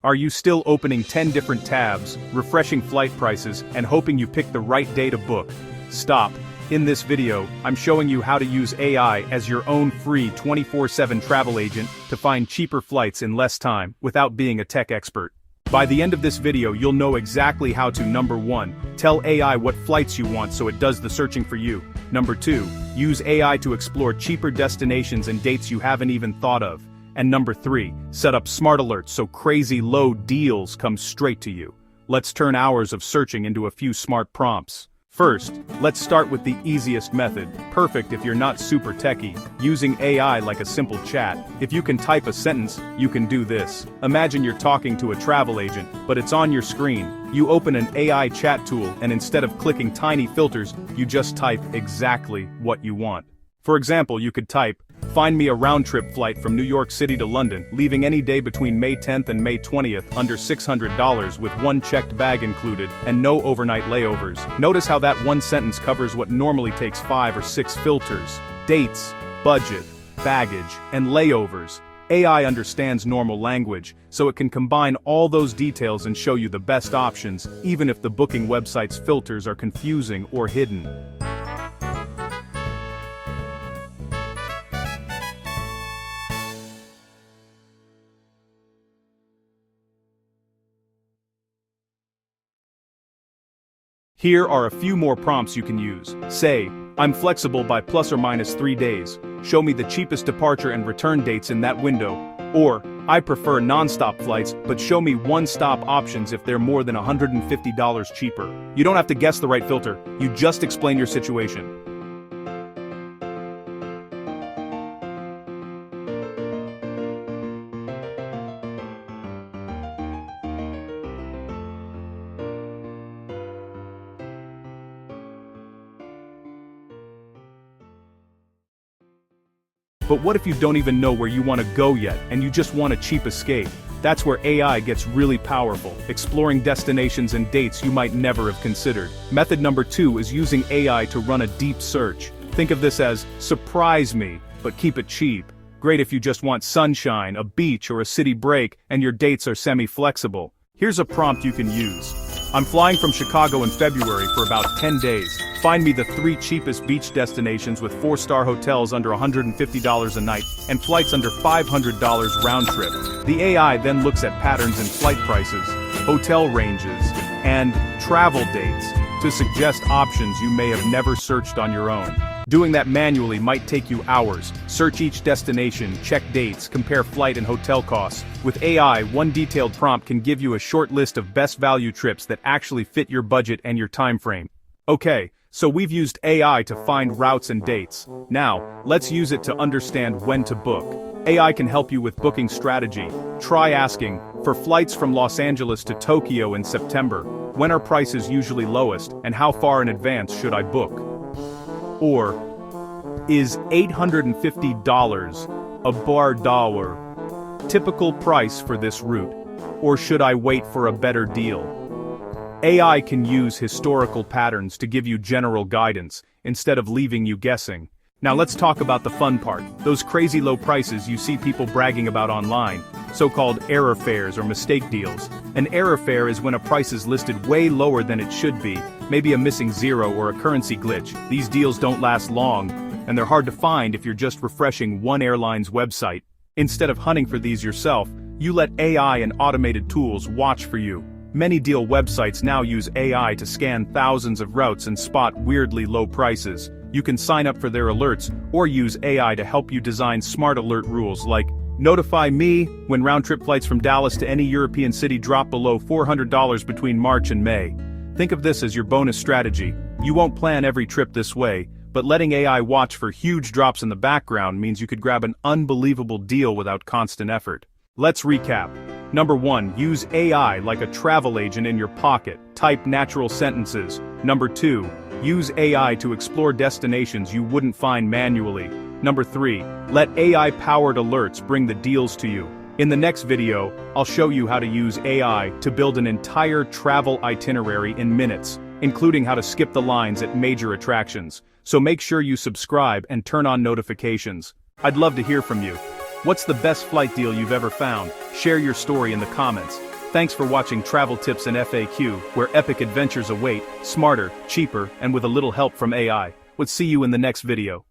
Are you still opening 10 different tabs, refreshing flight prices, and hoping you pick the right day to book? Stop. In this video, I'm showing you how to use AI as your own free 24/7 travel agent to find cheaper flights in less time, without being a tech expert. By the end of this video you'll know exactly how to number 1, tell AI what flights you want so it does the searching for you. Number 2, use AI to explore cheaper destinations and dates you haven't even thought of. And number 3, set up smart alerts so crazy low deals come straight to you. Let's turn hours of searching into a few smart prompts. First, let's start with the easiest method, perfect if you're not super techie, using AI like a simple chat. If you can type a sentence, you can do this. Imagine you're talking to a travel agent, but it's on your screen. You open an AI chat tool and instead of clicking tiny filters, you just type exactly what you want. For example, you could type, "Find me a round-trip flight from New York City to London, leaving any day between May 10th and May 20th, under $600 with one checked bag included, and no overnight layovers." Notice how that one sentence covers what normally takes 5 or 6 filters. Dates, budget, baggage, and layovers. AI understands normal language, so it can combine all those details and show you the best options, even if the booking website's filters are confusing or hidden. Here are a few more prompts you can use. Say, "I'm flexible by plus or minus 3 days. Show me the cheapest departure and return dates in that window." Or, "I prefer non-stop flights, but show me one-stop options if they're more than $150 cheaper." You don't have to guess the right filter, you just explain your situation. But what if you don't even know where you want to go yet, and you just want a cheap escape? That's where AI gets really powerful, exploring destinations and dates you might never have considered. Method number 2 is using AI to run a deep search. Think of this as, surprise me, but keep it cheap. Great if you just want sunshine, a beach, or a city break, and your dates are semi-flexible. Here's a prompt you can use. "I'm flying from Chicago in February for about 10 days. Find me the 3 cheapest beach destinations with 4-star hotels under $150 a night, and flights under $500 round trip." The AI then looks at patterns in flight prices, hotel ranges, and travel dates to suggest options you may have never searched on your own. Doing that manually might take you hours. Search each destination, check dates, compare flight and hotel costs. With AI, one detailed prompt can give you a short list of best value trips that actually fit your budget and your time frame. Okay, so we've used AI to find routes and dates. Now, let's use it to understand when to book. AI can help you with booking strategy. Try asking, "For flights from Los Angeles to Tokyo in September, when are prices usually lowest, and how far in advance should I book?" Or, "Is $850 a bar dollar typical price for this route, or should I wait for a better deal?" AI can use historical patterns to give you general guidance, instead of leaving you guessing. Now let's talk about the fun part, those crazy low prices you see people bragging about online, so-called error fares or mistake deals. An error fare is when a price is listed way lower than it should be, maybe a missing zero or a currency glitch. These deals don't last long, and they're hard to find if you're just refreshing one airline's website. Instead of hunting for these yourself, you let AI and automated tools watch for you. Many deal websites now use AI to scan thousands of routes and spot weirdly low prices. You can sign up for their alerts, or use AI to help you design smart alert rules like, "Notify me when round-trip flights from Dallas to any European city drop below $400 between March and May." Think of this as your bonus strategy. You won't plan every trip this way, but letting AI watch for huge drops in the background means you could grab an unbelievable deal without constant effort. Let's recap. Number 1, use AI like a travel agent in your pocket. Type natural sentences. Number 2, use AI to explore destinations you wouldn't find manually. Number 3, let AI-powered alerts bring the deals to you. In the next video, I'll show you how to use AI to build an entire travel itinerary in minutes, including how to skip the lines at major attractions. So make sure you subscribe and turn on notifications. I'd love to hear from you. What's the best flight deal you've ever found? Share your story in the comments. Thanks for watching Travel Tips and FAQ, where epic adventures await, smarter, cheaper, and with a little help from AI. We'll see you in the next video.